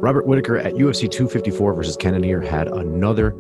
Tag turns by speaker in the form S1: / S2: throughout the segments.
S1: Robert Whittaker at UFC 254 versus Cannonier had another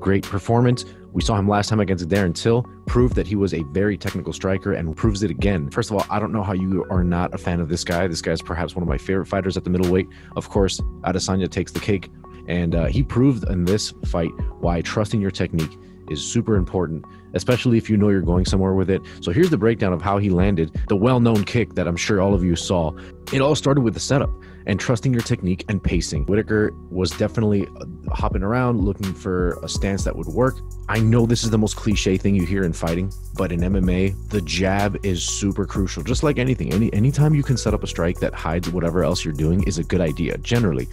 S1: great performance. We saw him last time against Darren Till, proved that he was a very technical striker and proves it again. First of all, I don't know how you are not a fan of this guy. This guy is perhaps one of my favorite fighters at the middleweight. Of course, Adesanya takes the cake, and he proved in this fight why trusting your technique is super important, especially if you know you're going somewhere with it. So here's the breakdown of how he landed the well-known kick that I'm sure all of you saw. It all started with the setup and trusting your technique and pacing. Whittaker was definitely hopping around looking for a stance that would work. I know this is the most cliche thing you hear in fighting, but in MMA, the jab is super crucial. Just like anything, anytime you can set up a strike that hides whatever else you're doing is a good idea, generally.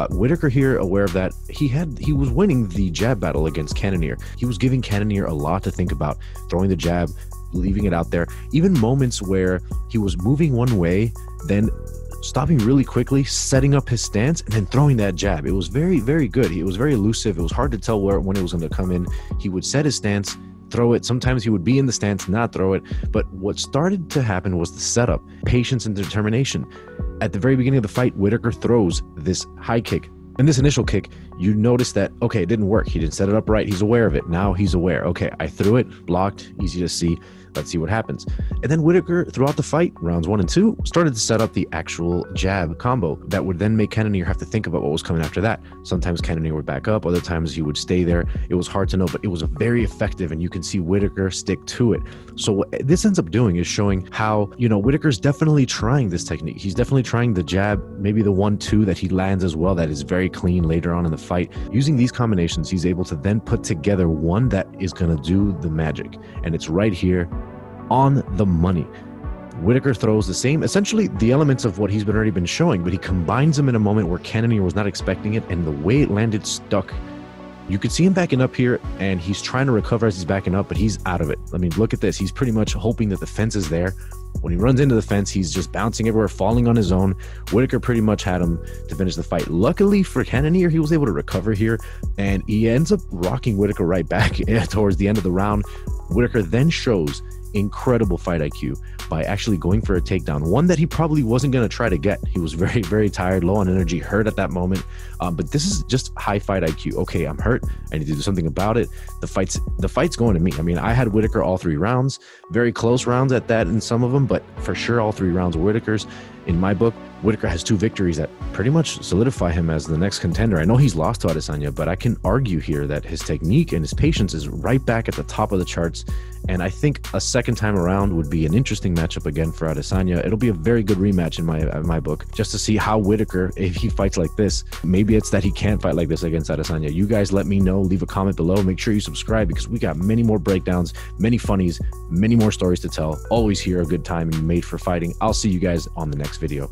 S1: Whittaker here, aware of that, he was winning the jab battle against Cannonier. He was giving Cannonier a lot to think about, throwing the jab, leaving it out there. Even moments where he was moving one way, then stopping really quickly, setting up his stance, and then throwing that jab. It was very, very good. It was very elusive. It was hard to tell when it was going to come in. He would set his stance, throw it. Sometimes he would be in the stance, not throw it. But what started to happen was the setup, patience and determination. At the very beginning of the fight, Whittaker throws this high kick. In this initial kick, you notice that, okay, it didn't work. He didn't set it up right. He's aware of it. Now he's aware. Okay, I threw it, blocked, easy to see. Let's see what happens. And then Whittaker, throughout the fight, rounds 1 and 2, started to set up the actual jab combo that would then make Cannonier have to think about what was coming after that. Sometimes Cannonier would back up. Other times he would stay there. It was hard to know, but it was very effective, and you can see Whittaker stick to it. So what this ends up doing is showing how, Whittaker's definitely trying this technique. He's definitely trying the jab, maybe the 1-2 that he lands as well, that is very clean later on in the fight. Using these combinations, he's able to then put together one that is going to do the magic. And it's right here on the money. Whittaker throws the same, essentially the elements of what he's already been showing, but he combines them in a moment where Cannonier was not expecting it, and the way it landed stuck. You could see him backing up here, and he's trying to recover as he's backing up, but he's out of it. I mean, look at this. He's pretty much hoping that the fence is there. When he runs into the fence, he's just bouncing everywhere, falling on his own. Whittaker pretty much had him to finish the fight. Luckily for Cannonier, he was able to recover here, and he ends up rocking Whittaker right back towards the end of the round. Whittaker then shows incredible fight IQ by actually going for a takedown, one that he probably wasn't going to try to get. He was very, very tired, low on energy, hurt at that moment. But this is just high fight IQ. Okay, I'm hurt. I need to do something about it. The fight's going to me. I mean, I had Whittaker all 3 rounds, very close rounds at that in some of them, but for sure all 3 rounds were Whittaker's. In my book, Whittaker has 2 victories that pretty much solidify him as the next contender. I know he's lost to Adesanya, but I can argue here that his technique and his patience is right back at the top of the charts. And I think a second time around would be an interesting matchup again for Adesanya. It'll be a very good rematch in my book, just to see how Whittaker, if he fights like this, maybe it's that he can't fight like this against Adesanya. You guys let me know. Leave a comment below. Make sure you subscribe, because we got many more breakdowns, many funnies, many more stories to tell. Always here, a good time and made for fighting. I'll see you guys on the next video.